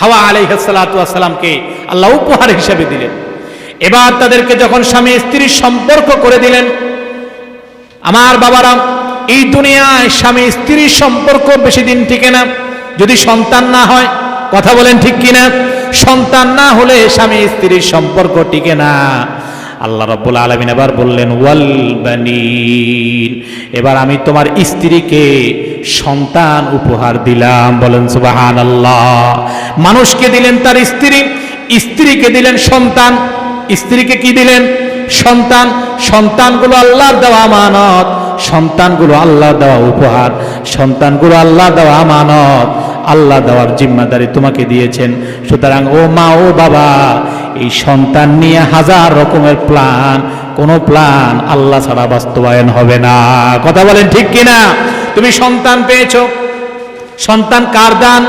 হাওয়া আলাইহিস সালাতু ওয়াস সালামকে আল্লাহ উপহার হিসেবে দিলেন। এবার তাদেরকে যখন স্বামী স্ত্রীর সম্পর্ক করে দিলেন, আমার বাবারা, এই দুনিয়ায় স্বামী স্ত্রীর সম্পর্ক বেশি দিন টিকে না যদি সন্তান না হয়। কথা বলেন ঠিক কিনা? সন্তান না হলে স্বামী স্ত্রীর সম্পর্ক টিকে না। আল্লাহ রাব্বুল আলামিন এবার বললেন ওয়াল বানিন, এবার আমি তোমার স্ত্রীকে সন্তান উপহার দিলাম। বলেন সুবহানাল্লাহ। মানুষকে দিলেন তার স্ত্রী, স্ত্রীকে দিলেন সন্তান। স্ত্রীকে কি দিলেন? সন্তান। সন্তানগুলো আল্লাহর দেওয়া আমানত, সন্তানগুলো আল্লাহর দেওয়া উপহার, সন্তানগুলো আল্লাহর দেওয়া আমানত, আল্লাহ দেওয়ার জিম্মাদারি তোমাকে দিয়েছেন। সুতরাং ও মা ও বাবা, এই সন্তান নিয়ে হাজার রকমের প্ল্যান, কোনো প্ল্যান আল্লাহ ছাড়া বাস্তবায়ন হবে না। কথা বলেন ঠিক কিনা? তুমি সন্তান পেয়েছো, সন্তান কার দান?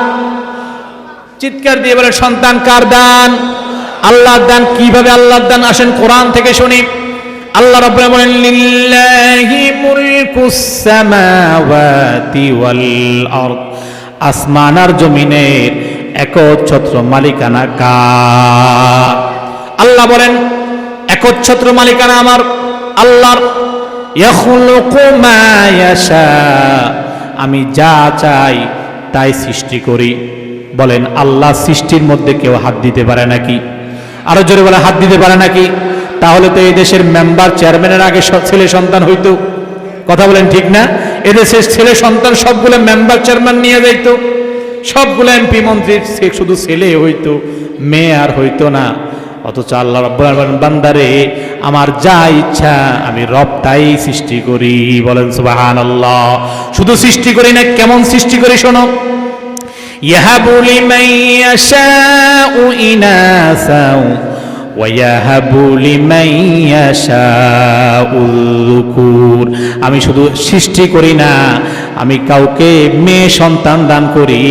চিৎকার দিয়ে বলে সন্তান কার দান? আল্লাহর দান। কিভাবে আল্লাহর দান? আসেন কোরআন থেকে শুনি। আল্লাহ রাব্বুল বলেন লিল্লাহি মুলকুস সামাওয়াতি ওয়াল আরদ, আসমান আর জমিনের একচ্ছত্র মালিকানা কার? আল্লাহ বলেন একচ্ছত্র মালিকানা আমার আল্লাহর। ইয়াখলুকু মা ইয়াশা, আমি যা চাই তাই সৃষ্টি করি। বলেন আল্লাহ সৃষ্টির মধ্যে কেউ হাত দিতে পারে নাকি? আরো জোরে বলে হাত দিতে পারে নাকি? তাহলে তো এই দেশের মেম্বার চেয়ারম্যানের আগে ছেলে সন্তান হইতো। কথা বলেন ঠিক না? এদেশের ছেলে সন্তান সবগুলো মেম্বার চেয়ারম্যান নিয়ে যাইতো, সবগুলো এমপি মন্ত্রী শুধু ছেলে হইতো, মেয়ে আর হইতো না। অথচ আল্লাহ রাব্বুল আলামিন বান্দারে আমার যা ইচ্ছা আমি রব তাই সৃষ্টি করি। বলেন সুবহানাল্লাহ। শুধু সৃষ্টি করি না, কেমন সৃষ্টি করি শোনো। ইয়াহাবু লিমান ইয়াশাউ ইনাসা ওয়া ইয়াহাবু লিমান ইয়াশাউ যুকুর, আমি শুধু সৃষ্টি করি না, আমি কাউকে মেয়ে সন্তান দান করি,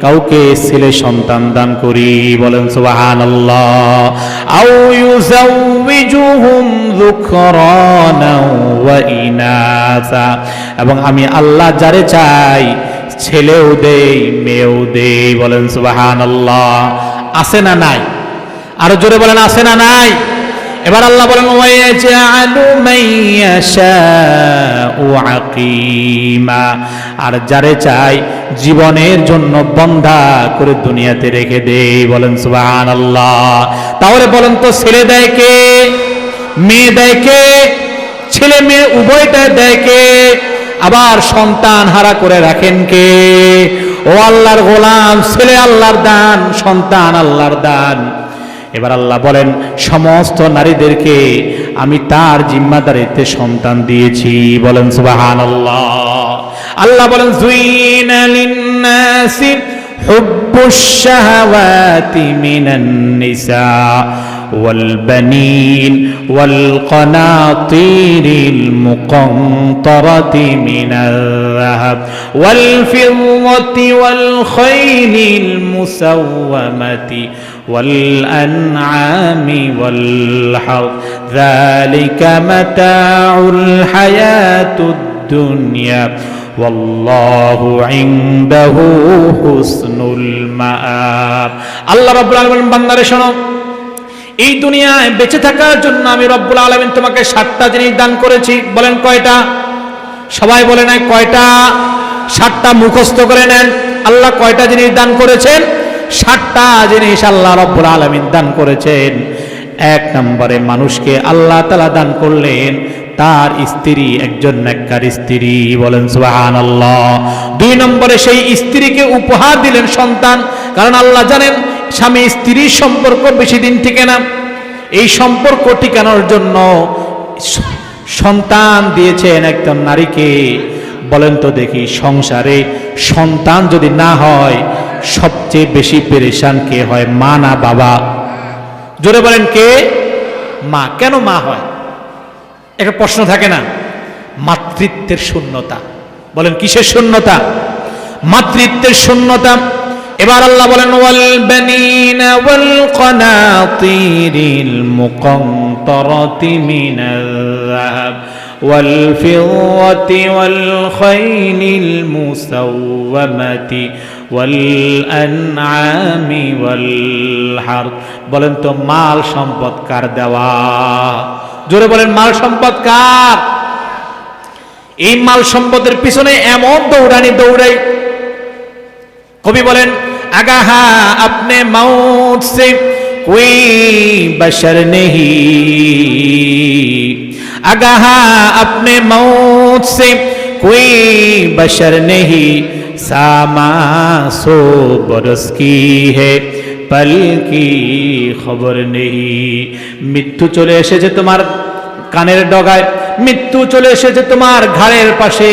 কাউকে ছেলে সন্তান দান করি। বলেন সুবহানাল্লাহ। আও ইউযাউযুহুম যুকরানা ওয়া ইনাসা, এবং আমি আল্লাহ যারে চাই ছেলেও দেই মেয়েও দেই। বলেন সুবহানাল্লাহ। আছে না নাই? আরো জোরে বলেন আছে না নাই? এবার আল্লাহ বলেন ওয়ায়াজআলু মাইয়াশাউ আকিমা, আর যারে চাই জীবনের জন্য বন্ধা করে দুনিয়াতে রেখে দেই। বলেন সুবহানাল্লাহ। তাহলে বলেন তো ছেলে দেয় কে? মেয়ে দেয় কে? ছেলে মেয়ে উভয়টা দেয় কে? আবার সন্তান হারা করে রাখেন কে? ও আল্লাহর গোলাম, ছেলে আল্লাহর দান, সন্তান আল্লাহর দান। এবার আল্লাহ বলেন সমস্ত নারীদেরকে আমি তার জিম্মাদারিতে সন্তান দিয়েছি। বলেন সুবহানাল্লাহ। আল্লাহ বলেন যুইনা লিন্নাসি হুব্বুশ শাহাওয়াতি মিনান নিসা والبنين والقناطير المقنطرة من الذهب والفضة والخيل المسومة والأنعام والحرث ذلك متاع الحياة الدنيا والله عنده حسن المآب। আল্লাহ রাব্বুল আলামিন বান্দারে শোনো, এই দুনিয়ায় বেঁচে থাকার জন্য আমি রব্বুল আলামিন তোমাকে 7টা জিনিস দান করেছি। বলেন কয়টা? সবাই বলে নাই কয়টা? 7টা মুখস্থ করে নেন। আল্লাহ কয়টা জিনিস দান করেছেন? 7টা জিনিস আল্লাহ রব্বুল আলামিন দান করেছেন। 1 নম্বরে মানুষকে আল্লাহ তাআলা দান করলেন তার স্ত্রী, একজন নেককার স্ত্রী। বলেন সুবহানাল্লাহ। 2 নম্বরে সেই স্ত্রীকে উপহার দিলেন সন্তান, কারণ আল্লাহ জানেন স্বামী স্ত্রীর সম্পর্ক বেশি দিন টিকে না। এই সম্পর্ক টিকানোর জন্য সন্তান দিয়েছেন একজন নারীকে। বলেন তো দেখি, সংসারে সন্তান যদি না হয় সবচেয়ে বেশি পেরেশান কে হয়? মা না বাবা? জোরে বলেন কে? মা। কেন মা হয়? একটা প্রশ্ন থাকে না? মাতৃত্বের শূন্যতা। বলেন কিসের শূন্যতা? মাতৃত্বের শূন্যতা। এবার আল্লাহ বলেন ওয়াল বানিনা ওয়াল কানাতিরিল মুকানতারাতি মিনাল যাহাব ওয়াল ফিদ্দাতি ওয়াল খাইলিল মুসাওয়ামাতি ওয়াল আনআমি ওয়াল হারথ। বলেন তো মাল সম্পদ কার দেওয়া? জোরে বলেন, মাল সম্পদ কার? এই মাল সম্পদের পিছনে এমন দৌড়ানি দৌড়াই, কবি বলেন আগাহা আপনে মৌত সে কোই বশর নেহি, আগাহা আপনে মৌত সে কোই বশর নেহি, সামা সো বরস কি হে পল কি খবর নেহি। মৃত্যু চলে এসেছে তোমার কানের ডগায়, মৃত্যু চলে এসেছে তোমার ঘাড়ের পাশে,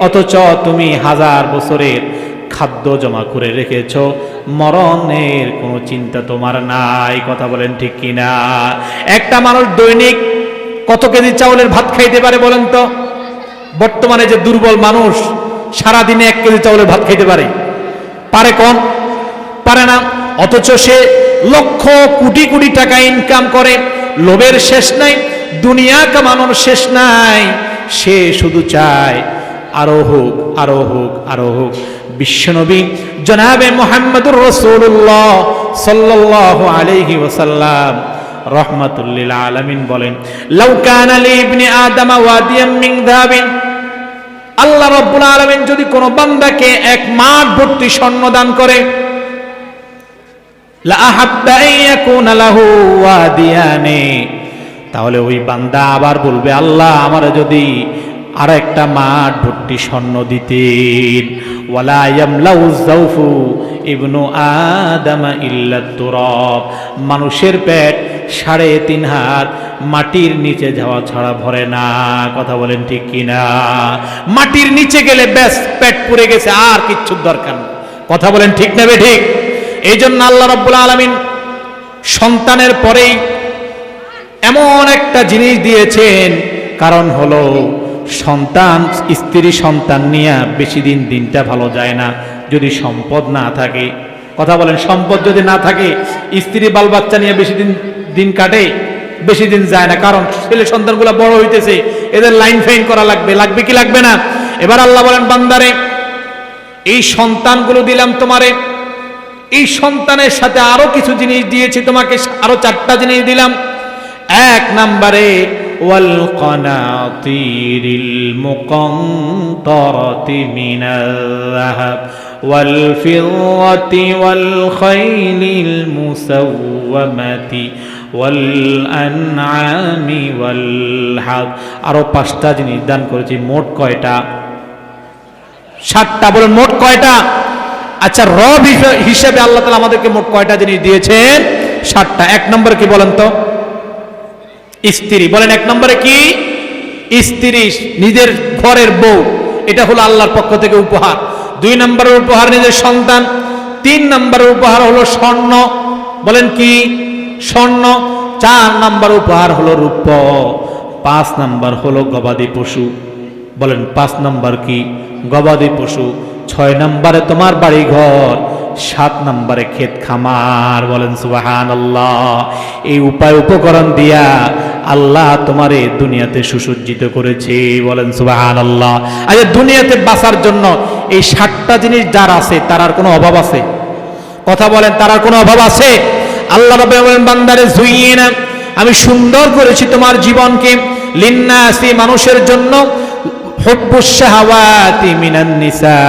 অথচ তুমি 1000 বছরের খাদ্য জমা করে রেখেছ, মরণের কোনো চিন্তা তোমার নাই। কথা বলেন ঠিক কিনা? একটা মানুষ দৈনিক কত কেজি চাউলের ভাত খাইতে পারে বলেন তো? বর্তমানে যে দুর্বল মানুষ সারাদিনে 1 কেজি চাউলের ভাত খাইতে পারে? পারে কোন? পারে না। অথচ সে লক্ষ কোটি কোটি টাকা ইনকাম করে, লোভের শেষ নাই, দুনিয়া কামানোর শেষ নাই, সে শুধু চায় আরো হোক, আরো হোক, আরো হোক। বিশ্বনবী জনাবে মুহাম্মদুর রাসূলুল্লাহ সাল্লাল্লাহু আলাইহি ওয়াসাল্লাম রাহমাতুল লিল আলামিন বলেন, লাউ কানা লি ইবনি আদম ওয়াদিয়াম মিন যাহাবিন, আল্লাহ রাব্বুল আলামিন যদি কোনো বান্দাকে 1 মাঠ ভর্তি স্বর্ণ দান করে, লা আহাব্বা আন ইয়াকুনা লাহু ওয়াদিয়ানি, তাহলে ওই বান্দা আবার বলবে আল্লাহ আমার যদি আর একটা মাঠ ভর্তি স্বর্ণ দিতেন। ওয়ালা ইয়ামলাউ যাওফু ইবনু আদম ইল্লা তুরাব, মানুষের পেট 3.5 হাত মাটির নিচে যাওয়া ছাড়া ভরে না। কথা বলেন ঠিক কিনা? মাটির নিচে গেলে ব্যাস পেট পুরে গেছে, আর কিচ্ছু দরকার নেই। কথা বলেন ঠিক না বে ঠিক? এই জন্য আল্লাহ রাব্বুল আলামিন সন্তানের পরেই এমন একটা জিনিস দিয়েছেন, কারণ হলো সন্তান, স্ত্রী সন্তান নিয়ে বেশি দিন দিনটা ভালো যায় না যদি সম্পদ না থাকে। কথা বলেন, সম্পদ যদি না থাকে স্ত্রী বাল বাচ্চা নিয়ে বেশি দিন দিন কাটে, বেশি দিন যায় না। কারণ ছেলে সন্তানগুলো বড় হইতেছে, এদের লাইন ফাইন করা লাগবে, লাগবে কি লাগবে না? এবার আল্লাহ বলেন বান্দারে এই সন্তানগুলো দিলাম তোমারে, এই সন্তানের সাথে আরো কিছু জিনিস দিয়েছি তোমাকে, আরো 4টা জিনিস দিলাম। 1 নম্বরে ওয়াল কানাতিরিল মুকান্তারাতি মিনাল যাহাব ওয়াল ফিদ্দাতি ওয়াল খাইলিল মুসাওয়ামাতি ওয়াল আনআমি ওয়াল হারথ। আরো 5টা জিনিস দান করেছি। মোট কয়টা? 7টা। বলেন মোট কয়টা? আচ্ছা, রব হিসেবে আল্লাহ তাআলা আমাদেরকে মোট কয়টা জিনিস দিয়েছেন? 7টা। 1 নম্বর কি বলেন তো? স্ত্রী। বলেন 1 নম্বরে কি? স্ত্রী, নিজের ঘরের বউ, এটা হলো আল্লাহর পক্ষ থেকে উপহার। 2 নম্বরের উপহার নিজের সন্তান। 3 নম্বরের উপহার হলো স্বর্ণ। বলেন কি? স্বর্ণ। 4 নম্বর উপহার হলো রূপ। 5 নম্বর হলো গবাদি পশু। বলেন 5 নম্বর কি? গবাদি পশু। 6 নম্বরে তোমার বাড়ি ঘর। 7 নম্বরে ক্ষেত খামার। বলেন সুবহানাল্লাহ। এই উপায় উপকরণ দিয়া আল্লাহ তোমারে দুনিয়াতে সুসজ্জিত করেছে। বলেন সুবহানাল্লাহ। আজ দুনিয়াতে বাঁচার জন্য এই 7টা জিনিস যার আছে তার আর কোনো অভাব আছে? কথা বলেন, তার আর কোনো অভাব আছে? আল্লাহ রাব্বুল বলেন বান্দারে যুইনা, আমি সুন্দর করেছি তোমার জীবনকে, লিন্নাসি, মানুষের জন্য, হুব্বুশ শাহাওয়াতি মিনান নিসা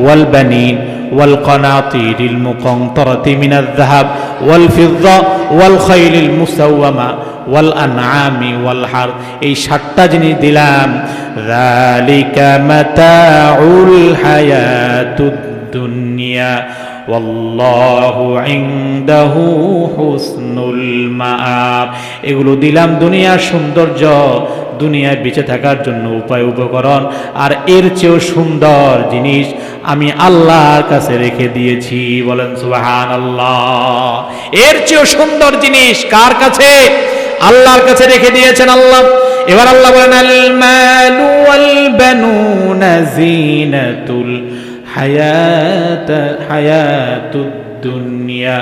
ওয়াল বানিন ওয়াল কানাতিরিল মুকান্তারাতি মিনাল যাহাব ওয়াল ফিদ্দা ওয়াল খাইলিল মুসাওয়ামা ওয়াল আনআমি ওয়াল হারথ। এই 7টা জিনিস দিলাম। যালিকা মাতাউল হায়াতুদ দুনিয়া ওয়াল্লাহু ইনদাহু হুসনুল মাআব। এগুলো দিলাম দুনিয়ার সৌন্দর্য, দুনিয়ায় বেঁচে থাকার জন্য উপায় উপকরণ, আর এর চেয়েও সুন্দর জিনিস আমি আল্লাহর কাছে রেখে দিয়েছি। বলেন সুবহানাল্লাহ। এর চেয়েও সুন্দর জিনিস কার কাছে? আল্লাহর কাছে রেখে দিয়েছেন আল্লাহ। এবার আল্লাহ বলেন আল মালু ওয়াল বানুনা জিনাতুল হায়াতুদ দুনিয়া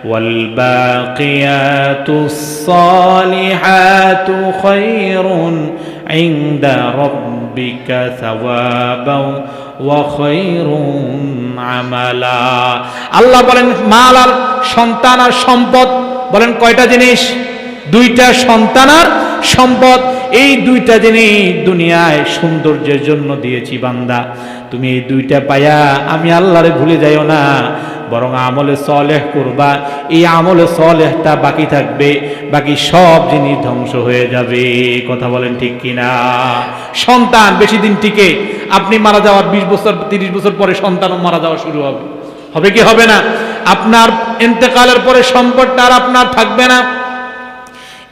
ওয়াল বাকিয়াতুস সালিহাতু খায়রুন ইনদা রাব্বিকা সাওয়াবাও ওয়া খায়রুন আমালা। আল্লাহ বলেন মাল আর সন্তান আর সম্পদ, বলেন কয়টা জিনিস? দুইটা, সন্তান আর সম্পদ। এই দুইটা জিনিস দুনিয়ায় সৌন্দর্যের জন্য দিয়েছি বান্দা, তুমি এই দুইটা পায়া আমি আল্লাহরে ভুলে যাইও না, বরং আমলে সলেহ করবা। এই আমলে সলেহটা বাকি থাকবে, বাকি সব জিনিস ধ্বংস হয়ে যাবে। কথা বলেন ঠিক কিনা? সন্তান বেশি দিন টিকে, আপনি মারা যাওয়ার 20 বছর 30 বছর পরে সন্তানও মারা যাওয়া শুরু হবে, হবে কি হবে না? আপনার ইন্তেকালের পরে সম্পদটা আর আপনার থাকবে না,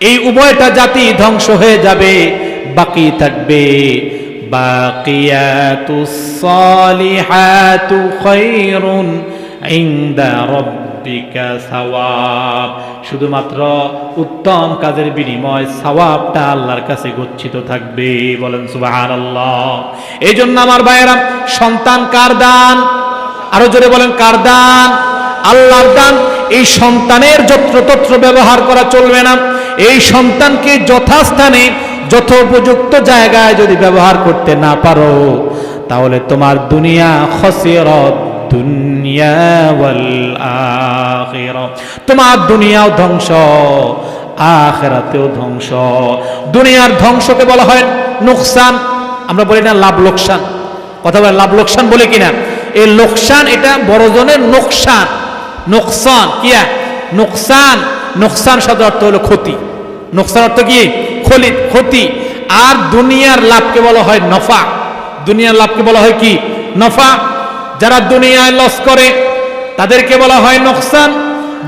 এই উভয়টা জাতি ধ্বংস হয়ে যাবে, বাকি থাকবে বাকিয়াতুস সালিহাতু খায়রুন ইনদা রাব্বিকা সাওয়াব। শুধুমাত্র উত্তম কাজের বিনিময় সওয়াবটা আল্লাহর কাছে গচ্ছিত থাকবে। বলেন সুবহানাল্লাহ। এই জন্য আমার ভাইয়েরা, সন্তান কার দান? আরো জোরে বলেন কার দান? আল্লাহর দান। এই সন্তানের যত্রতত্র ব্যবহার করা চলবে না। এই সন্তানকে যথাস্থানে যথোপযুক্ত জায়গায় যদি ব্যবহার করতে না পারো, তাহলে তোমার দুনিয়া খসিরাত দুনিয়া ওয়াল আখিরা, তোমার দুনিয়াও ধ্বংস, আখিরাতেও ধ্বংস। দুনিয়ার ধ্বংসকে বলা হয় নুকসান, আমরা বলি না লাভ লোকসান, কথা বলে লাভ লোকসান বলে কিনা? এই লোকসান এটা বড়জনের নোকসান, নোকসান কিয়া নোকসান, নোকসান শব্দের অর্থ হলো ক্ষতি, নোকসান অর্থ কি? ক্ষতি। আর দুনিয়ার লাভকে বলা হয় নফা, দুনিয়ার লাভকে বলা হয় কি? নফা। যারা দুনিয়ায় লস করে তাদেরকে বলা হয় নোকসান,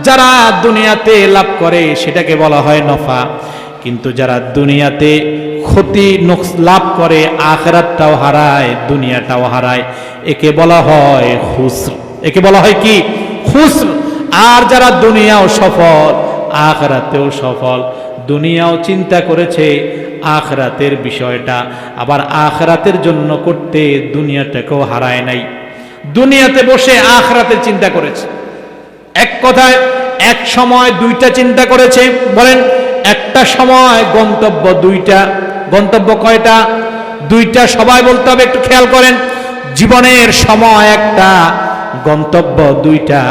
যারা দুনিয়াতে লাভ করে সেটাকে বলা হয় নফা। কিন্তু যারা দুনিয়াতে ক্ষতি লাভ করে, আখিরাতটাও হারায়, দুনিয়াটাও হারায়, একে বলা হয় খুসর। একে বলা হয় কি? খুসর। আর যারা দুনিয়াও সফল, আখিরাতেও সফল, দুনিয়াও চিন্তা করেছে আখিরাতের বিষয়টা, আবার আখিরাতের জন্য করতে দুনিয়াটাকেও হারায় নাই, দুনিয়াতে বসে আখিরাতের চিন্তা করেছে। এক কথায় এক সময় দুইটা চিন্তা করেছে। বলেন একটা সময় গন্তব্য দুইটা, গন্তব্য কয়টা? দুইটা। সবাই বলতে হবে, একটু খেয়াল করেন, জীবনের সময় একটা, গন্তব্য দুইটা।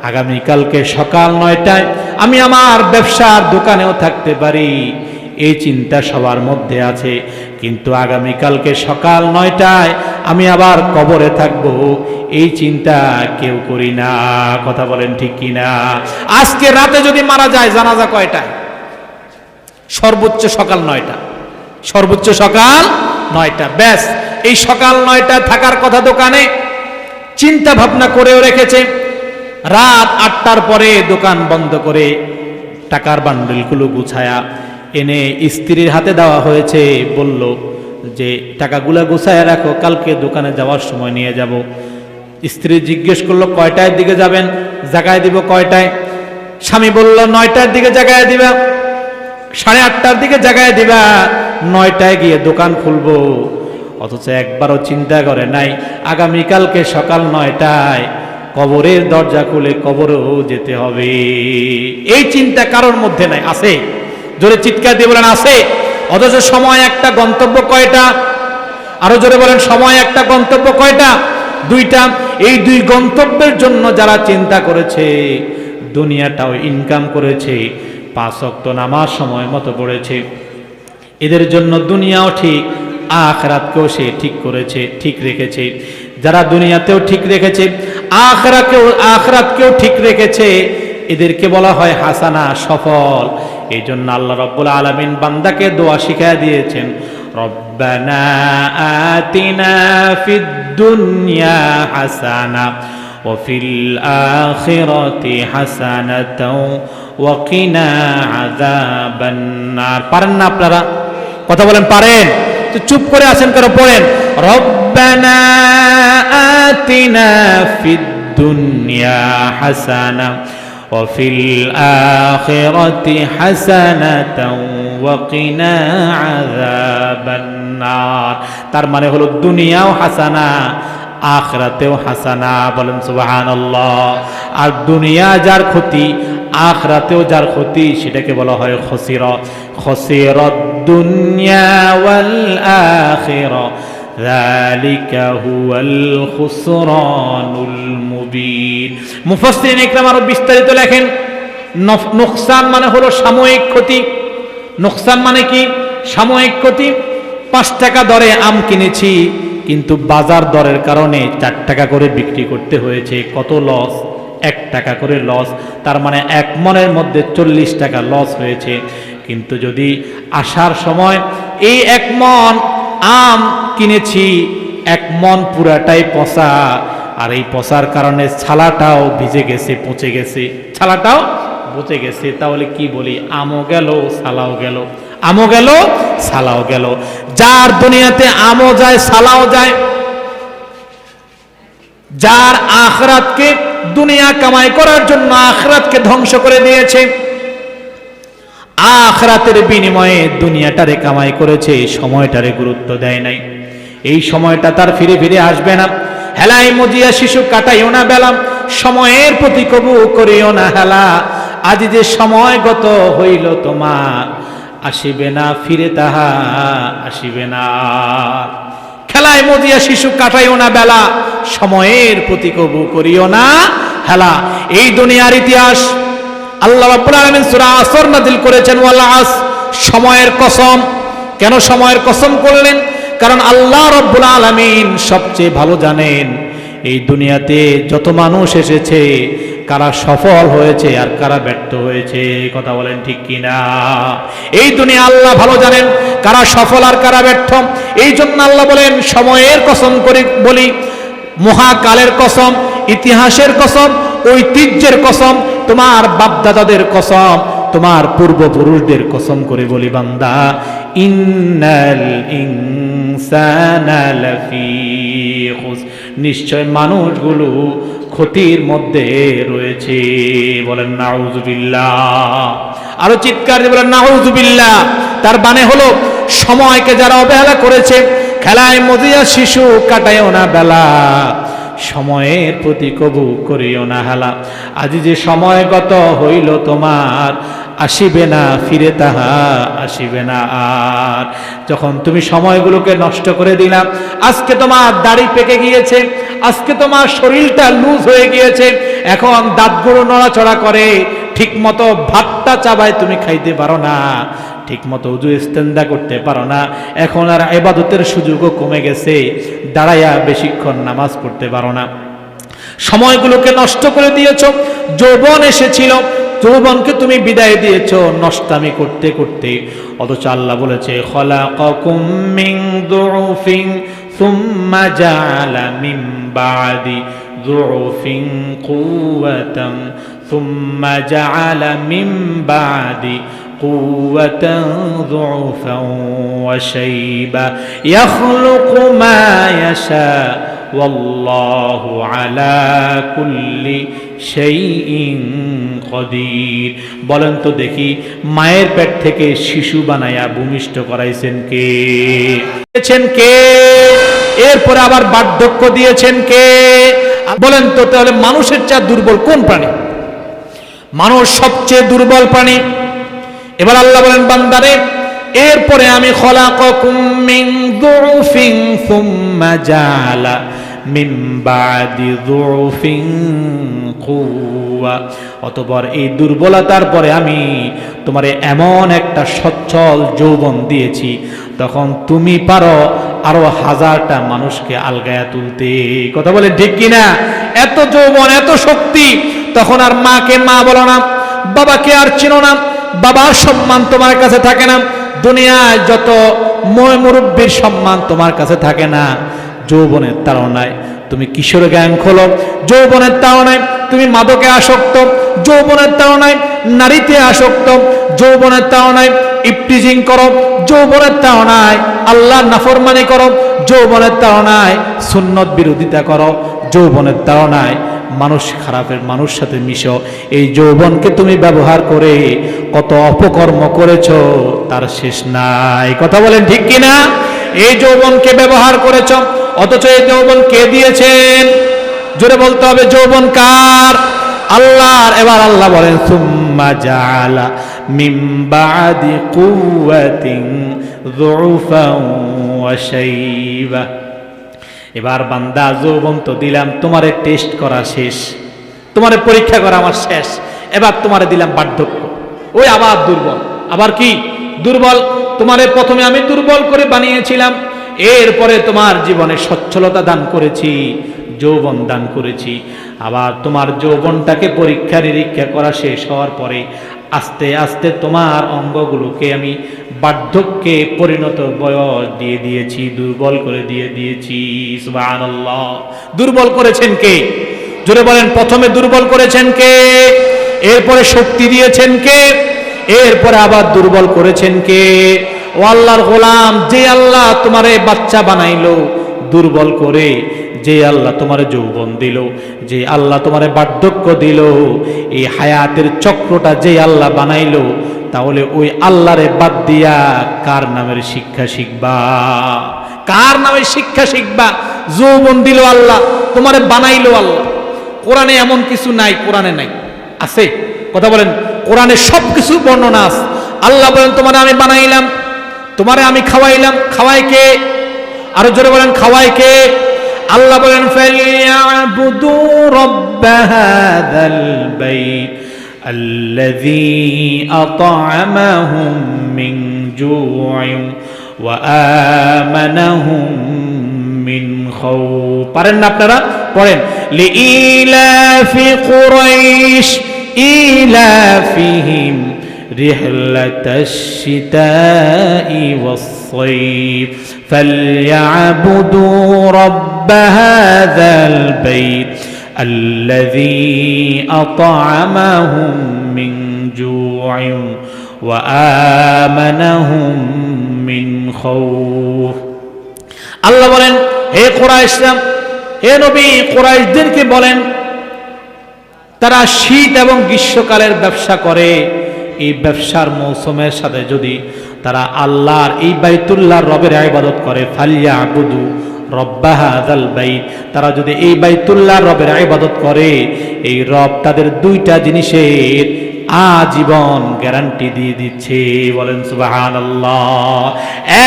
আগামীকালকে সকাল 9টায় আমি আমার ব্যবসার দোকানেও থাকতে পারি, এই চিন্তা সবার মধ্যে আছে। কিন্তু আগামীকালকে সকাল 9টায় আমি আবার কবরে থাকব, এই চিন্তা কেউ করি না। কথা বলেন ঠিক কিনা? আজকে রাতে যদি মারা যায়, জানাজা কয়টায়? সর্বোচ্চ সকাল 9টা, সর্বোচ্চ সকাল 9টা। ব্যাস, এই সকাল 9টায় থাকার কথা দোকানে, চিন্তা ভাবনা করেও রেখেছে। রাত 8টার পরে দোকান বন্ধ করে টাকার বান্ডেলগুলো গুছায়া এনে স্ত্রীর হাতে দেওয়া হয়েছে, বলল যে টাকাগুলা গুছায়া রাখো, কালকে দোকানে যাওয়ার সময় নিয়ে যাব। স্ত্রী জিজ্ঞেস করলো কয়টার দিকে যাবেন? জাগায় দিব কয়টায়? স্বামী বলল 9টার দিকে জাগায় দিবা, 8:30টার দিকে জাগায় দিবা, 9টায় গিয়ে দোকান খুলবো। অথচ একবারও চিন্তা করে নাই আগামীকালকে সকাল 9টায় কবরের দরজা খুলে কবরেও যেতে হবে। এই চিন্তা কারোর মধ্যে নাই। আছে? জোরে চিৎকার দিয়ে বলেন আছে। অথচ সময় একটা, গন্তব্য কয়টা? আরো জোরে বলেন সময় একটা, গন্তব্য কয়টা? দুইটা। এই দুই গন্তব্যের জন্য যারা চিন্তা করেছে, দুনিয়াটাও ইনকাম করেছে, 5 ওয়াক্ত নামাজ সময় মতো পড়েছে, এদের জন্য দুনিয়াও ঠিক, আখিরাতকেও সে ঠিক করেছে, ঠিক রেখেছে। যারা দুনিয়াতেও ঠিক রেখেছে, আখিরাতকেও ঠিক রেখেছে, এদেরকে বলা হয় হাসানা, সফল। এই জন্য আল্লাহ রাব্বুল আলামিন বান্দাকে দোয়া শিখায় দিয়েছেন, রব্বানা আতিনা ফিদ দুনিয়া হাসানা ওয়া ফিল আখিরাতি হাসানাতাও ওয়া কিনা আযাবান নার। পারেন না আপনারা? কথা বলেন পারেন? তো চুপ করে আছেন কেন? পড়েন, রব্বানা আতিনা ফিদ দুনিয়া হাসানা ওয়া ফিল আখিরাতি হাসানাতাও ওয়া কিনা আযাবান নার। তার মানে হলো দুনিয়াও হাসানা, আখিরাতেও হাসানা। বলেন সুবহানাল্লাহ। আর দুনিয়া যার ক্ষতি, আখিরাতেও যার ক্ষতি, সেটাকে বলা হয় খসিরাত। খসিরাত দুনিয়া ওয়াল আখিরা যালিকা হুয়াল খুসরানুল মুবিন। মুফাসসিরিন ইকরাম আরো বিস্তারিত লেখেন, নুকসান মানে হলো সাময়িক ক্ষতি। নুকসান মানে কি? সাময়িক ক্ষতি। 5 টাকা দরে আম কিনেছি, কিন্তু বাজার দরের কারণে 4 টাকা করে বিক্রি করতে হয়েছে। কত লস? 1 টাকা করে লস। তার মানে 1 মনের মধ্যে 40 টাকা লস হয়েছে। কিন্তু যদি আসার সময় এই 1 মন আম কিনেছি, 1 মন পুরাটাই পচা, আর এই পচার কারণে ছালাটাও ভিজে গেছে, পচে গেছে, ছালাটাও পচে গেছে, তাহলে কি বলি? আমও গেল, ছালাও গেল, আমও গেল, ছালাও গেল। যার দুনিয়াতে আমও যায়, ছালাও যায়, যার আখিরাতকে দুনিয়া কামাই করার জন্য আখিরাতকে ধ্বংস করে দিয়েছে, আখিরাতের বিনিময়ে দুনিয়াটারে কামাই করেছে, সময়টারে গুরুত্ব দেয় নাই। এই সময়টা তার ফিরে ফিরে আসবে না। হেলাই মজিয়া শিশু কাটাইও না বেলা, সময়ের প্রতি কবু করিও না হেলা। আজ যে সময় গত হইল তোমার, আসিবে না ফিরে তাহা, আসিবে না। খেলায় মজিয়া শিশু কাটাইও না বেলা, সময়ের প্রতি কবু করিও না হেলা। এই দুনিয়ার ইতিহাস আল্লাহ রাব্বুল আলামিন সূরা আসর নাযিল করেছেন, ওয়াল আস, সময়ের কসম। কেন সময়ের কসম করলেন? কারণ আল্লাহ রাব্বুল আলামিন সবচেয়ে ভালো জানেন এই দুনিয়াতে যত মানুষ এসেছে কারা সফল হয়েছে আর কারা ব্যর্থ হয়েছে। কথা বলেন ঠিক কিনা? এই দুনিয়া আল্লাহ ভালো জানেন কারা সফল আর কারা ব্যর্থ। এই জন্য আল্লাহ বলেন সময়ের কসম করে বলি, মহাকালের কসম, ইতিহাসের কসম, ঐতিহ্যের কসম, তোমার বাপদাদাদের কসম, তোমার পূর্বপুরুষদের কসম করে বলি বান্দা, ইন্নাল ইনসানা লাফি খুসর, নিশ্চয় মানুষগুলো ক্ষতির মধ্যে রয়েছে। বলেন নাউযুবিল্লাহ। আরো চিৎকার দিয়ে বলেন নাউযুবিল্লাহ। তার মানে হলো সময়কে যারা অবহেলা করেছে, খেলায় মজিয়া শিশু কাটায়ও না বেলা, সময়ের প্রতি কবু করিও না হেলা। আজ যে সময় গত হইল তোমার, আসিবে না ফিরে তাহা, আসিবে না আর। যখন তুমি সময়গুলোকে নষ্ট করে দিলাম, আজকে তোমার দাড়ি পেকে গিয়েছে, আজকে তোমার শরীরটা লুজ হয়ে গিয়েছে, এখন দাঁতগুলো নড়াচড়া করে, ঠিক মতো ভাতটা চাবায় তুমি খাইতে পারো না, ঠিক মতো উজু ইস্তেঞ্জা করতে পারো না, এখন আর ইবাদতের সুযোগও কমে গেছে, দাঁড়াইয়া বেশিক্ষণ নামাজ পড়তে পারো না। সময়গুলোকে নষ্ট করে দিয়েছ। যৌবন এসেছিল, যৌবনকে তুমি বিদায় দিয়েছ নষ্টামি করতে করতে। অথচ আল্লাহ বলেছে খলাকাকুম মিন দুউফিন সুম্মা জাআলা মিন বাদি দুউফিন কুওয়াতান সুম্মা জাআলা মিন বাদি কুওয়াতান দুউফান ওয়া শাইবা ইয়াখলুকু মা ইয়াশা ওয়াল্লাহু আলা কুল্লি শাইইন কদির। বলেন তো দেখি, মায়ের পেট থেকে শিশু বানায়া ভূমিষ্ঠ করাইছেন কে? দিয়েছেন কে? এরপরে আবার বার্ধক্য দিয়েছেন কে? বলেন তো তাহলে মানুষের চেয়ে দুর্বল কোন প্রাণী? মানুষ সবচেয়ে দুর্বল প্রাণী। এবার আল্লাহ বলেন বান্দারে, এরপরে আমি খলাকাকুম মিন দুউফিন সুম্মা জাআলা মিন বাদি দুউফিন কুওয়া, অতঃপর এই দুর্বলতার পরে আমি তোমারে এমন একটা সচ্ছল যৌবন দিয়েছি, তখন তুমি পারো আরো 1000টা মানুষকে আলগায়া তুলতে। কথা বলে ঠিক কিনা? এত যৌবন, এত শক্তি, তখন আর মাকে মা বলো না, বাবাকে আর চিনো না, বাবার সম্মান তোমার কাছে থাকে না, দুনিয়ায় যত মুরব্বীর সম্মান তোমার কাছে থাকে না। যৌবনের তাড়নায় তুমি কিশোর গ্যাং খোলো, যৌবনের তাড়নায় তুমি মাদকে আসক্ত, যৌবনের তাড়নায় নারীতে আসক্ত, যৌবনের তাড়নায় ইফটিজিং করো, যৌবনের তাড়নায় আল্লাহর নাফরমানি করো, যৌবনের তাড়নায় সুন্নত বিরোধিতা করো, যৌবনের তাড়নায় মানুষ খারাপের মানুষ সাথে মিশো। এই যৌবনকে তুমি ব্যবহার করে কত অপকর্ম করেছো তার শেষ নাই। কথা বলেন ঠিক কিনা? এই যৌবনকে ব্যবহার করেছো, অথচ এই যৌবন কে দিয়েছেন? জোরে বলতে হবে, যৌবন কার? আল্লাহর। এবার আল্লাহ বলেন সুম্মা জাআলা মিন বাদি কুওয়াতিন ضعفا وشيبة। এবার বান্দা যৌবন তো দিলাম, তোমারে টেস্ট করা শেষ, তোমারে পরীক্ষা করা আমার শেষ, এবার তোমারে দিলাম বার্ধক্য, ওই আবার দুর্বল। আবার কি দুর্বল? তোমারে প্রথমে আমি দুর্বল করে বানিয়েছিলাম, এরপরে তোমার জীবনে সচ্ছলতা দান করেছি, যৌবন দান করেছি। আবার তোমার যৌবনটাকে পরীক্ষা নিরীক্ষা করা শেষ হওয়ার পরে আস্তে আস্তে তোমার অঙ্গগুলোকে আমি বার্ধক্যে পরিণত বয়স দিয়ে দিয়েছি, দুর্বল করে দিয়ে দিয়েছি। সুবহানাল্লাহ। দুর্বল করেছেন কে? জোরে বলেন। প্রথমে দুর্বল করেছেন কে? এরপরে শক্তি দিয়েছেন কে? এরপরে আবার দুর্বল করেছেন কে? ও আল্লাহর গোলাম, যে আল্লাহ তোমারে বাচ্চা বানাইলো দুর্বল করে, যে আল্লাহ তোমারে যৌবন দিল, যে আল্লাহ তোমারে বার্ধক্য দিল, এই হায়াতের চক্রটা যে আল্লাহ বানাইলো, তাহলে ওই আল্লাহরে বাদ দিয়া কার নামের শিক্ষা শিখবা? কার নামের শিক্ষা শিখবা? যৌবন দিল আল্লাহ, তোমারে বানাইলো আল্লাহ। কোরআনে এমন কিছু নাই, কোরআনে নাই, আছে? কথা বলেন। কোরআনে সব কিছু বর্ণনা আছে। আল্লাহ বলেন তোমারে আমি বানাইলাম, তোমারে আমি খাওয়াইলাম। খাওয়াই কে? আরো জোরে বলেন, খাওয়াই কে? আল্লাহ বলেন ফালিয়াবুদু রাব্ব হাযাল বাইত আল্লাযী আত'আমাহুম মিন জু'ইন ওয়া আমানাহুম মিন খাউফ। পারেন না আপনারা? পড়েন। লিইলাফি কুরাইশ ইলাফিহিম রিহলাতাশ শিতাই ওয়াস-সাইফ ফালইয়াবুদু রাব্ব হাযাল বাইত আল্লাযী আত'আমাহুম মিন জু'ইন ওয়া আমানাহুম মিন খাউফ। আল্লাহ বলেন, হে কুরাইশরা, হে নবী কুরাইশদেরকে বলেন, তারা শীত এবং গ্রীষ্মকালের ব্যবসা করে, এই ব্যবসার মৌসুমের সাথে যদি তারা আল্লাহর এই বাইতুল্লাহর রবের ইবাদত করে, ফালিয়াবুদু রব্ব হাযাল বাইত, তারা যদি এই বাইতুল্লাহর রবের ইবাদত করে, এই রব তাদের দুইটা জিনিসের আজীবন গ্যারান্টি দিয়ে দিচ্ছে। বলেন সুবহানাল্লাহ।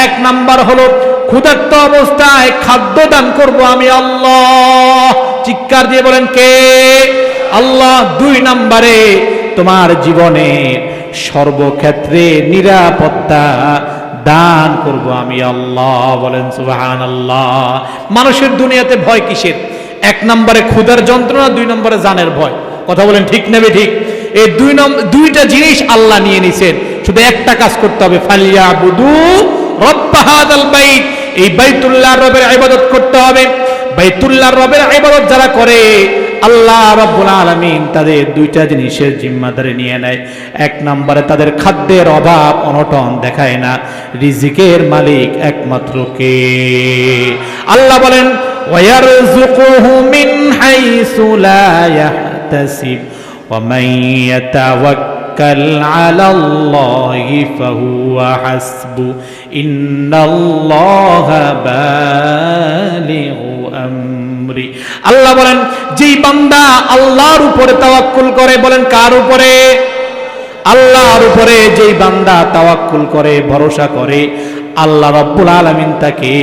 এক নাম্বার হলো ক্ষুধার্ত অবস্থায় খাদ্য দান করব আমি আল্লাহ। চিৎকার দিয়ে বলেন কে? আল্লাহ। দুই নাম্বারে তোমার জীবনে সর্বক্ষেত্রে নিরাপত্তা দান করব আমি আল্লাহ। বলেন সুবহানাল্লাহ। মানুষের দুনিয়াতে ভয় কিসের? এক নম্বরে ক্ষুধার যন্ত্রণা, দুই নম্বরে জানের ভয়। কথা বলেন ঠিক নেবে ঠিক? এই দুইটা জিনিস আল্লাহ নিয়ে নিছেন, শুধু একটা কাজ করতে হবে, ফালিয়াবুদু রাব্ব হাযাল বাইত, এই বাইতুল্লাহর রবের ইবাদত করতে হবে। বাইতুল্লাহর রবের ইবাদত যারা করে, আল্লাহ রাব্বুল আলামিন তাদের দুইটা জিনিসের জিম্মাদারি নিয়ে নেয়। এক নম্বরে তাদের খাদ্যের অভাব অনটন দেখায় না, রিজিকের মালিক একমাত্র কে? আল্লাহ বলেন ওয়ায়ারযুকুহু মিন হাইসু লা ইয়াহতাসিব ওয়া মান ইয়াতাওয়াক্কাল আলাল্লাহি ফাহুয়া হাসবু ইন্নাল্লাহা বালিগু আমরি। আল্লাহ বলেন, যেই বান্দা আল্লাহর উপরে তাওয়াক্কুল করে, বলেন কার উপরে? আল্লাহর উপরে। যেই বান্দা তাওয়াক্কুল করে, ভরসা করে, আল্লাহ রাব্বুল আলামিন তাকে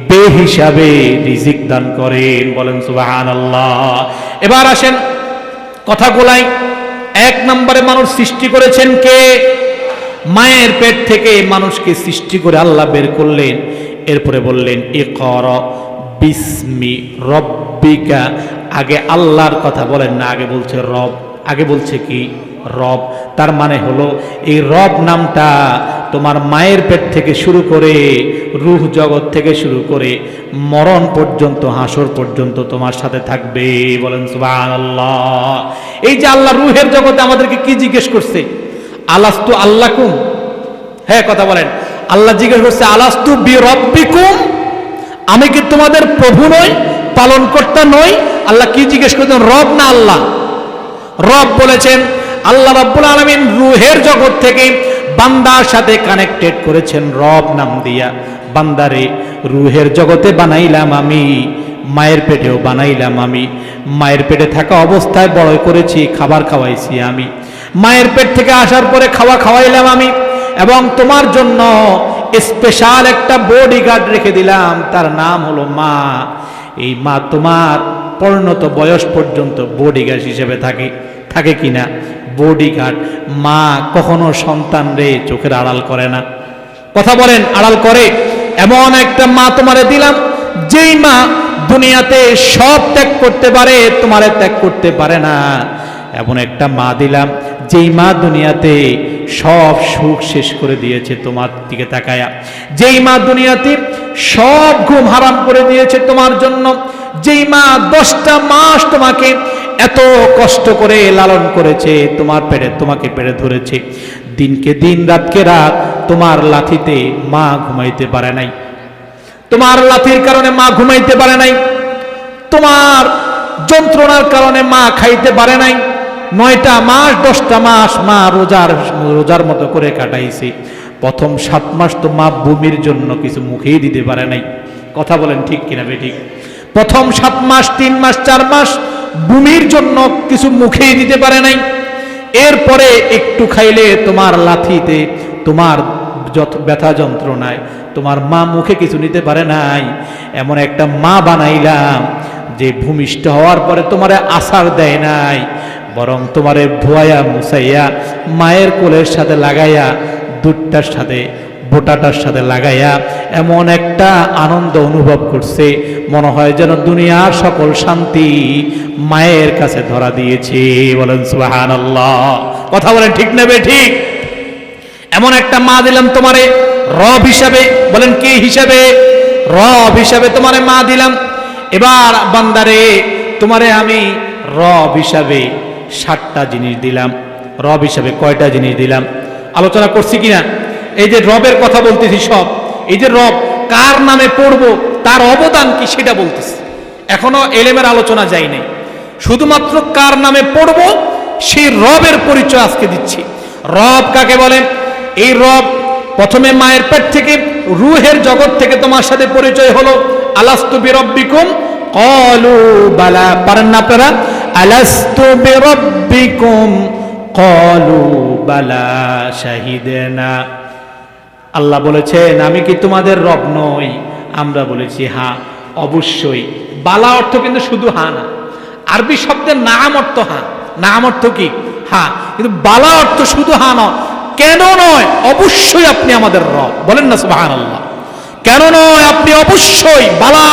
বেহিসাবে রিজিক দান করেন। বলেন সুবহানাল্লাহ। এবার আসেন কথা গোলাই। এক নম্বরে মানুষ সৃষ্টি করেছেন কে? মায়ের পেট থেকে মানুষকে সৃষ্টি করে আল্লাহ বের করলেন, এরপরে বললেন ইকরা বিসমি রব্বিকা। আগে আল্লাহর কথা বলেন না, আগে বলছে রব। আগে বলছে কি? রব। তার মানে হলো এই রব নামটা তোমার মায়ের পেট থেকে শুরু করে, রূহ জগৎ থেকে শুরু করে মরণ পর্যন্ত, হাসর পর্যন্ত তোমার সাথে থাকবে। বলেন সুবহানাল্লাহ। এই যে আল্লাহ রূহের জগতে আমাদেরকে কি জিজ্ঞেস করছে? আলাস্তু আল্লাকুম। হ্যাঁ কথা বলেন। আল্লাহ জিজ্ঞেস করছে আলাস্তু বিরব্বিকুম, আমি কি তোমাদের প্রভু নই, পালনকর্তা নই? আল্লাহ কি জিজ্ঞেস করছেন? রব না আল্লাহ? রব বলেছেন। আল্লাহ রাব্বুল আলামিন রূহের জগৎ থেকে বান্দার সাথে কানেক্টেড করেছেন রব নাম দিয়া। বান্দারে রূহের জগতে বানাইলাম আমি, মায়ের পেটেও বানাইলাম আমি। মায়ের পেটে থাকা অবস্থায় বড় করেছি, খাবার খাওয়াইছি আমি। মায়ের পেট থেকে আসার পরে খাওয়াইলাম আমি। এবং তোমার জন্য স্পেশাল একটা বডিগার্ড রেখে দিলাম, তার নাম হলো মা। এই মা তোমার পরিণত বয়স পর্যন্ত বডিগার্ড হিসেবে থাকে কিনা? বডিগার্ড। মা কখনো সন্তান রে চোখের আড়াল করে না। কথা বলেন, আড়াল করে? এমন একটা মা তোমারে দিলাম, যেই মা দুনিয়াতে সব ত্যাগ করতে পারে, তোমারে ত্যাগ করতে পারে না। এমন একটা মা দিলাম, যেই মা দুনিয়াতে সব সুখ শেষ করে দিয়েছে তোমার দিকে তাকায়া। যেই মা দুনিয়াতে সব ঘুম হারাম করে দিয়েছে তোমার জন্য। যেই মা 10টা মাস তোমাকে এত কষ্ট করে লালন করেছে, তোমাকে পেড়ে ধরেছে, দিনকে দিন রাতকে রাত তোমার লাথিতে মা ঘুমাইতে পারে নাই, তোমার লাথির কারণে মা ঘুমাইতে পারে নাই, তোমার যন্ত্রণার কারণে মা খাইতে পারে নাই। 9টা মাস 10টা মাস মা রোজার মতো করে কাটাইছে। প্রথম 7 মাস তো মা ভূমির জন্য কিছু মুখেই দিতে পারে নাই। কথা বলেন ঠিক কিনা বেঠিক? প্রথম 7 মাস 3 মাস 4 মাস ভূমির জন্য কিছু মুখেই দিতে পারে নাই। এরপরে একটু খাইলে তোমার লাথিতে, তোমার যত ব্যথা যন্ত্রণায় তোমার মা মুখে কিছু নিতে পারে নাই। এমন একটা মা বানাইলাম যে ভূমিষ্ঠ হওয়ার পরে তোমারে আছাড় দেয় নাই, বরং তোমারে ধোয়াইয়া মুছাইয়া মায়ের কোলের সাথে লাগাইয়া, দুধটার সাথে বোটাটার সাথে লাগাইয়া এমন একটা আনন্দ অনুভব করছে, মনে হয় যেন দুনিয়ার সকল শান্তি মায়ের কাছে ধরা দিয়েছে। বলেন সুবহানাল্লাহ। কথা বলেন ঠিক নেবে ঠিক? এমন একটা মা দিলাম তোমারে রব হিসাবে। বলেন কি হিসাবে? রব হিসাবে তোমারে মা দিলাম। এবার বান্দারে, তোমারে আমি রব হিসাবে 7টা জিনিস দিলাম। রব হিসাবে কয়টা জিনিস দিলাম আলোচনা করছি কিনা? এই যে রবের কথা বলতেছি সব, এই যে রব কার নামে পড়বো, তার অবদান কি সেটা বলতেছি। এখনো এলেমের আলোচনা যাই নাই, শুধুমাত্র কার নামে পড়বো সেই রবের পরিচয় আজকে দিচ্ছি। রব কাকে বলে? এই রব প্রথমে মায়ের পেট থেকে, রুহের জগৎ থেকে তোমার সাথে পরিচয় হলো। আলাস্তু বিরব্বিকুম ক্বালু বালা। পারেন না আপনারা? আলাস্তু বিরব্বিকুম ক্বালু বালা শাহিদনা। আল্লাহ বলেছেন আমি কি তোমাদের রব নই? আমরা বলেছি হ্যাঁ অবশ্যই। বালা অর্থ কিন্তু শুধু হ্যাঁ না, আরবি শব্দের নাম অর্থ হ্যাঁ। নাম অর্থ কি? হ্যাঁ। কিন্তু বালা অর্থ শুধু হ্যাঁ নয়। কেন নয়? অবশ্যই আপনি আমাদের রব। বলেন না সুবহানাল্লাহ। কেন নয়? আপনি অবশ্যই বালা,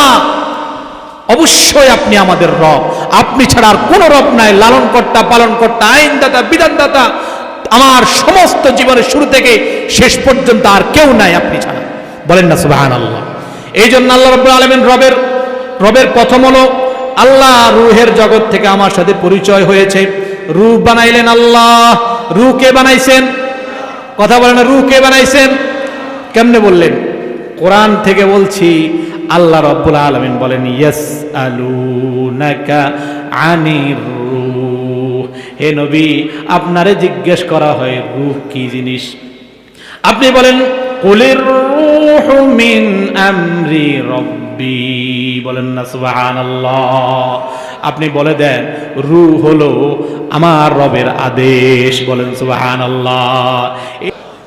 অবশ্যই আপনি আমাদের রব। আপনি ছাড়া আর কোনো রব নাই। লালন কর্তা, পালন কর্তা, আইনদাতা, বিধানদাতা আমার সমস্ত জীবনের শুরু থেকে শেষ পর্যন্ত আর কেউ নাই আপনি ছাড়া। বলেন না সুবহানাল্লাহ। এই জন্য আল্লাহ রাব্বুল আলামিন রবের প্রথম হলো আল্লাহ রুহের জগৎ থেকে আমার সাথে পরিচয় হয়েছে। রূহ বানাইলেন আল্লাহ। রূহ কে বানাইছেন? কথা বলেন, রূহ কে বানাইছেন? কেমনে বললেন? কোরআন থেকে বলছি। আল্লাহ রাব্বুল আলামিন বলেন ইয়াসআলুনাকা আনির রূহ। হে নবী, আপনারে জিজ্ঞেস করা হয় রূহ কি জিনিস। আপনি বলেন কুলির রূহু মিন আমরি রাব্বি। বলেন না সুবহানাল্লাহ। আপনি বলে দেন রূহ হলো আমার রবের আদেশ। বলেন সুবহানাল্লাহ।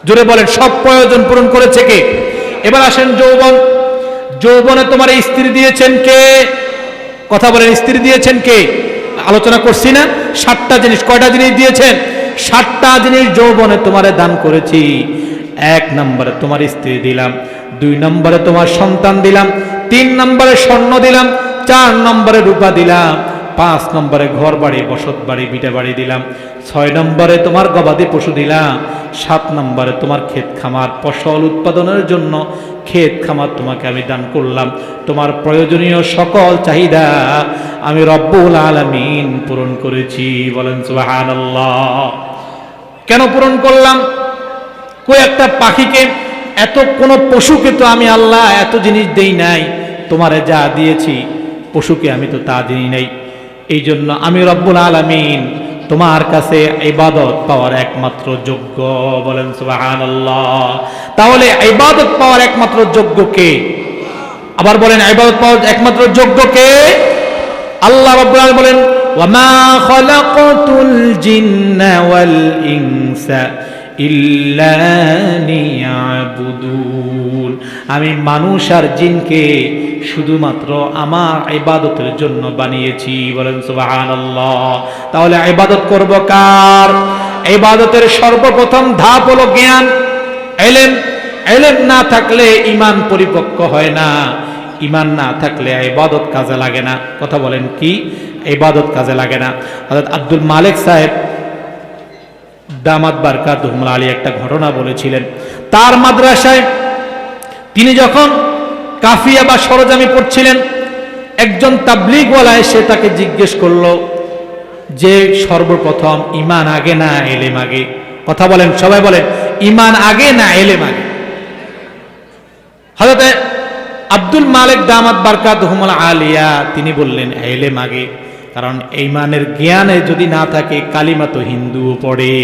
জোরে বলেন সব প্রয়োজন পূরণ করেছে কে? এবার আসেন যৌবন। যৌবনে তোমার স্ত্রী দিয়েছেন কে? কথা বলেন, স্ত্রী দিয়েছেন কে? আলোচনা করছি না 7টা জিনিস। কয়টা জিনিস দিয়েছেন? 7টা জিনিস যৌবনে তোমারে দান করেছি। 1 নম্বরে তোমার স্ত্রী দিলাম, 2 নম্বরে তোমার সন্তান দিলাম, 3 নম্বরে স্বর্ণ দিলাম, 4 নম্বরে রূপা দিলাম, 5 নম্বরে ঘর বাড়ি, বসত বাড়ি, ভিটা বাড়ি দিলাম, 6 নম্বরে তোমার গবাদি পশু দিলাম, 7 নম্বরে তোমার ক্ষেত খামার, ফসল উৎপাদনের জন্য ক্ষেত খামার তোমাকে আমি দান করলাম। তোমার প্রয়োজনীয় সকল চাহিদা আমি রব্বুল আলামিন পূরণ করেছি। বলেন সুবহানাল্লাহ। কেন পূরণ করলাম? কই একটা পাখিকে, এত কোন পশুকে তো আমি আল্লাহ এত জিনিস দেই নাই। তোমারে যা দিয়েছি পশুকে আমি তো তা দিই নাই। এই জন্য আমি রব্বুল আলামিন তোমার কাছে ইবাদত পাওয়ার একমাত্র যোগ্য। বলেন সুবহানাল্লাহ। তাহলে ইবাদত পাওয়ার একমাত্র যোগ্য কে? আবার বলেন ইবাদত পাওয়ার একমাত্র যোগ্য কে? আল্লাহ রাব্বুল আলামিন বলেন ওয়ামা খালাকাতুল জিন্না ওয়াল ইনসা ইল্লা লিয়াবুদুন, আমি মানুষ আর জিনকে শুধুমাত্র আমার ইবাদতের জন্য বানিয়েছি। বলেন সুবহানাল্লাহ। তাহলে ইবাদত করব কার? ইবাদতের সর্বপ্রথম ধাপ হলো জ্ঞান, ইলম। ইলম না থাকলে ঈমান পরিপক্ক হয় না, ঈমান না থাকলে ইবাদত কাজে লাগে না। কথা বলেন কি? ইবাদত কাজে লাগে না। হযরত আব্দুল মালিক সাহেব দামাত বারকাতুহুল আলী একটা ঘটনা বলেছিলেন। তার মাদ্রাসায় তিনি যখন কাফিয়া বা সরজামি পড়ছিলেন, একজন তাবলীগওয়ালা এসে তাকে জিজ্ঞেস করলো যে সর্বপ্রথম ঈমান আগে না ইলম আগে? কথা বলেন, সবাই বলেন, ঈমান আগে না ইলম আগে? হযরত আব্দুল মালিক দামাত বারকাতুহুল আলিয়া তিনি বললেন ইলম আগে, কারণ ঈমানের জ্ঞানে যদি না থাকে কালিমা তো হিন্দুও পড়ে।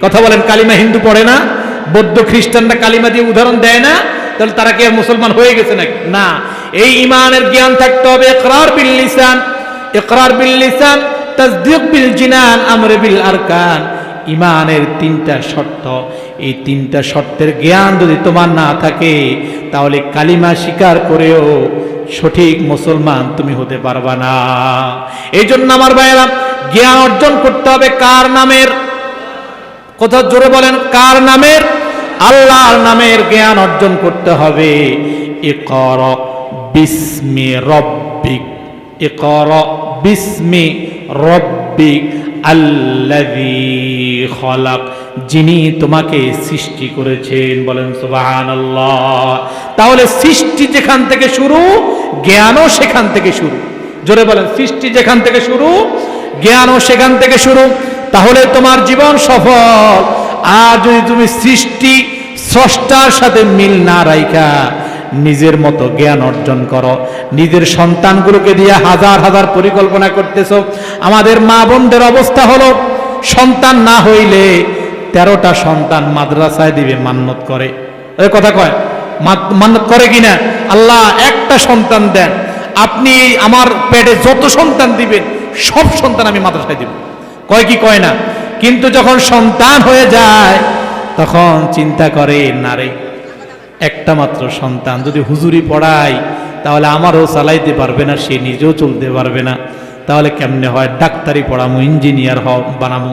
কথা বলেন, কালিমা হিন্দু পড়ে না? বৌদ্ধ খ্রিস্টানরা কালিমা দিয়ে উদাহরণ দেয় না? তাহলে তারা কি মুসলমান হয়ে গেছে নাকি? না, এই ঈমানের জ্ঞান থাকতে হবে। ইকরার বিল লিসান, ইকরার বিল লিসান, তাসদীক বিল জিনান, আমর বিল আরকান। ঈমানের তিনটা শর্ত, এই তিনটা শর্তের জ্ঞান যদি তোমার না থাকে তাহলে কালিমা স্বীকার করেও সঠিক মুসলমান তুমি হতে পারবা না। এই জন্য আমার ভাইয়েরা, জ্ঞান অর্জন করতে হবে কার নামের? কথা জোরে বলেন, কার নামের? আল্লাহর নামের জ্ঞান অর্জন করতে হবে। ইকরা বিসমি রব্বিক, ইকরা বিসমি রব্বিক আল্লাযী খলাক, যিনি তোমাকে সৃষ্টি করেছেন। বলেন সুবহানাল্লাহ। তাহলে সৃষ্টি যেখান থেকে শুরু, জ্ঞানও সেখান থেকে শুরু। জোরে বলেন, সৃষ্টি যেখান থেকে শুরু, জ্ঞানও সেখান থেকে শুরু। তাহলে তোমার জীবন সফল। আর যদি তুমি সৃষ্টি স্রষ্টার সাথে মিল না রাখা নিজের মতো জ্ঞান অর্জন করো, নিজের সন্তানগুলোকে দিয়ে হাজার হাজার পরিকল্পনা করতেছ। আমাদের মা বোনদের অবস্থা হলো, সন্তান না হইলে 13টা সন্তান মাদ্রাসায় দিবে মান্নত করে। এই কথা কয়, মান্নত করে কিনা? আল্লাহ একটা সন্তান দেন, আপনি আমার পেটে যত সন্তান দিবেন সব সন্তান আমি মাদ্রাসায় দিব। কয় কি কয় না? কিন্তু যখন সন্তান হয়ে যায় তখন চিন্তা করে, না রে, একটা মাত্র সন্তান, যদি হুজুরি পড়াই তাহলে আমারও চালাইতে পারবে না, সে নিজেও চলতে পারবে না। তাহলে কেমনে হয়? ডাক্তারি পড়ামু, ইঞ্জিনিয়ার বানামু।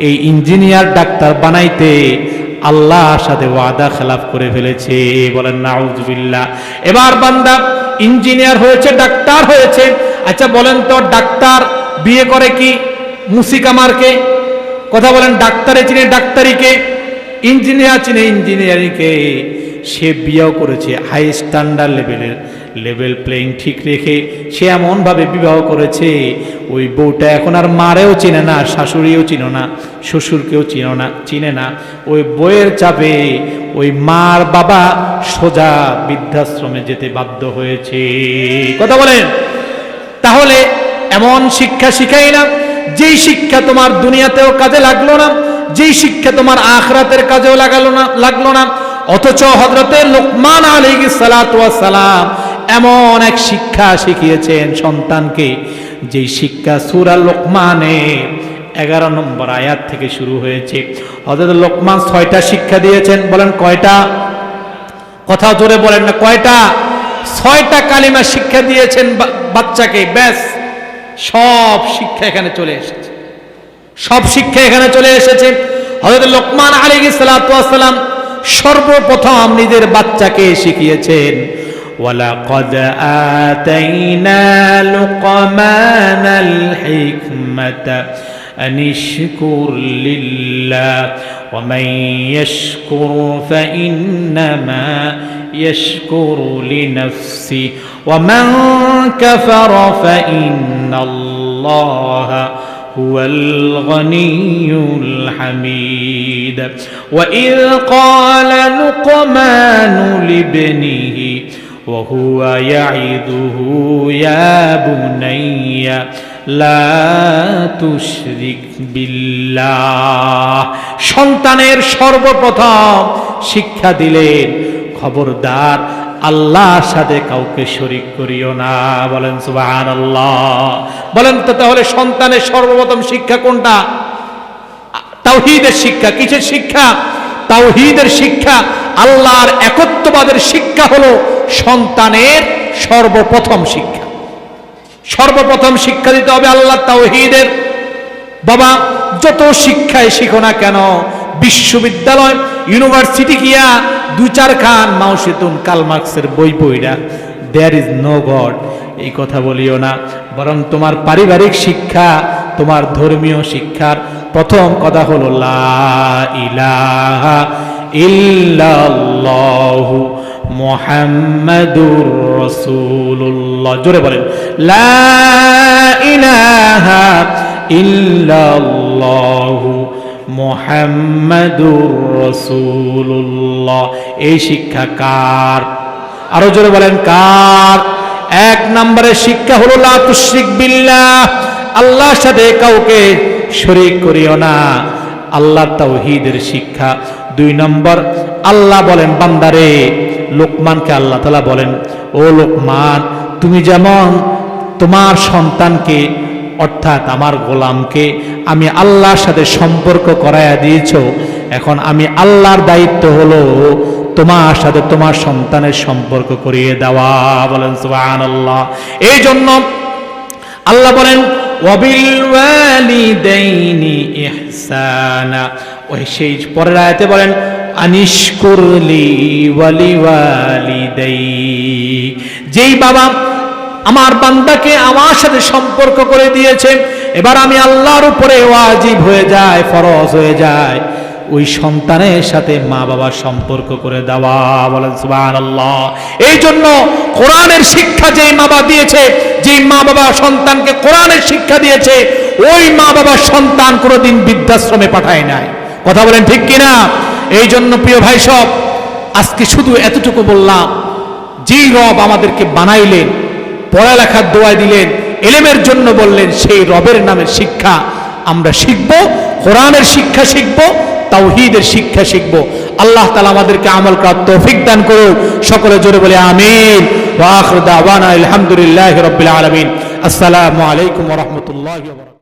এই ইঞ্জিনিয়ার ডাক্তার বানাইতে আল্লাহর সাথে ওয়াদা খেলাফ করে ফেলেছে। বলেন নাউজুবিল্লাহ। এবার বান্দা ইঞ্জিনিয়ার হয়েছে, ডাক্তার হয়েছে। আচ্ছা বলেন তো, ডাক্তার বিয়ে করে কি? মুসিকামারকে। কথা বলেন, ডাক্তারে চিনে ডাক্তারিকে, ইঞ্জিনিয়ার চিনে ইঞ্জিনিয়ারিংকে। সে বিয়েও করেছে হাই স্ট্যান্ডার্ড লেভেল প্লেইং ঠিক রেখে সে এমনভাবে বিবাহ করেছে, ওই বউটা এখন আর মারেও চিনে না, শাশুড়িও চিনো না, শ্বশুরকেও চিনে না। ওই বইয়ের চাপে ওই মার বাবা সোজা বৃদ্ধাশ্রমে যেতে বাধ্য হয়েছে। কথা বলেন, তাহলে এমন শিক্ষা শিখাই না যেই শিক্ষা তোমার দুনিয়াতেও কাজে লাগলো না, যেই শিক্ষা তোমার আখিরাতের কাজেও লাগলো না। অথচ হযরতে লোকমান আলাইহিস সালাতু ওয়াস সালাম এমন এক শিক্ষা শিখিয়েছেন সন্তানকে, যেই শিক্ষা সূরা লোকমানের 11 নম্বর আয়াত থেকে শুরু হয়েছে। হযরত লোকমান 6টা শিক্ষা দিয়েছেন। বলেন কয়টা? কথা জোরে বলেন না, কয়টা? 6টা কালিমা শিক্ষা দিয়েছেন বাচ্চাকে। ব্যাস, সব শিক্ষা এখানে চলে এসেছে, সব শিক্ষা এখানে চলে এসেছে। হযরত লোকমান আলাইহিস সালাতু ওয়াস সালাম সর্বপ্রথম নিজের বাচ্চাকে শিখিয়েছেন, ওয়ালাকাদ আতাইনা লুকমানাল হিকমাতা আনিশকুর লিল্লাহ ওয়া মান ইয়াশকুর ফাইন্নামা ইয়াশকুরু লিনাফসি ওয়া মান কাফারা ফাইন্নাল্লাহা هو الغني الحميد وإذ قال لقمان لابنه وهو يعظه يا بني لا تشرك بالله। সন্তানের সর্বপ্রথম শিক্ষা দিলেন, খবরদার আল্লাহর সাথে কাউকে শরীক করিও না। বলেন সুবহানাল্লাহ। বলেন তো, তাহলে সন্তানের সর্বপ্রথম শিক্ষা কোনটা? তাওহীদের শিক্ষা। কিসের শিক্ষা? তাওহীদের শিক্ষা। আল্লাহর একত্ববাদের শিক্ষা হলো সন্তানের সর্বপ্রথম শিক্ষা। সর্বপ্রথম শিক্ষা দিতে হবে আল্লাহ তাওহীদের। বাবা, যত শিক্ষায় শিখো না কেন, বিশ্ববিদ্যালয় ইউনিভার্সিটি গিয়া দুই চার খান মাও সেতুন কার্ল মার্কসের বই পড়া দেয়ার ইজ নো গড এই কথা বলিও না, বরং তোমার পারিবারিক শিক্ষা, তোমার ধর্মীয় শিক্ষার প্রথম কথা হলো লা ইলাহা ইল্লাল্লাহু মুহাম্মাদুর রাসূলুল্লাহ। জোরে বলেন, লা ইলাহা ইল্লাল্লাহু মুহাম্মাদুর রাসূলুল্লাহ। এই শিক্ষা কার? আরো জোরে বলেন কার? এক নম্বরের শিক্ষা হলো লা তুশরিক বিল্লাহ, আল্লাহর সাথে কাউকে শরীক করিও না, আল্লাহর তাওহীদের শিক্ষা। দুই নম্বর, আল্লাহ বলেন বান্দারে, লোকমানকে আল্লাহ তাআলা বলেন, ও লোকমান, তুমি যেমন তোমার সন্তানকে অর্থাৎ আমার গোলামকে আমি আল্লাহর সাথে সম্পর্ক করায়া দিয়েছো, এখন আমি আল্লাহর দায়িত্ব হলো তোমার সাথে তোমার সন্তানের সম্পর্ক করিয়ে দেওয়া। বলেন সুবহানাল্লাহ। এই জন্য আল্লাহ বলেন ওয়াবিল ওয়ালিদাইনি ইহসানা, ওই সেই পরের আয়াতে বলেন আনিশকুরলি ওয়ালি ওয়ালিদাই, যেই বাবা আমার বান্দাকে আমার সাথে সম্পর্ক করে দিয়েছে, এবার আমি আল্লাহর উপরে ওয়াজিব হয়ে যায়, ফরজ হয়ে যায় ওই সন্তানের সাথে মা বাবার সম্পর্ক করে দেওয়া। বলেন সুবহানাল্লাহ। এই জন্য কোরআনের শিক্ষা যেই মা বাবা দিয়েছে, যেই মা বাবা সন্তানকে কোরআনের শিক্ষা দিয়েছে, ওই মা বাবার সন্তান কোনোদিন বৃদ্ধাশ্রমে পাঠায় নাই। কথা বলেন ঠিক কিনা? এই জন্য প্রিয় ভাই সব, আজকে শুধু এতটুকু বললাম, যেই রব আমাদেরকে বানাইলেন, পড়ালেখার দোয়া দিলেন, ইলমের জন্য বললেন, সেই রবের নামের শিক্ষা আমরা শিখব, কোরআনের শিক্ষা শিখব, তাওহীদের শিক্ষা শিখব। আল্লাহ তাআলা আমাদেরকে আমল করার তৌফিক দান করুন। সকলে জোরে বলে আমিন। ওয়া আখিরু দাওয়ানা আলহামদুলিল্লাহি রাব্বিল আলামিন। আসসালামু আলাইকুম ওয়া রাহমাতুল্লাহি ওয়া বারাকাতুহু।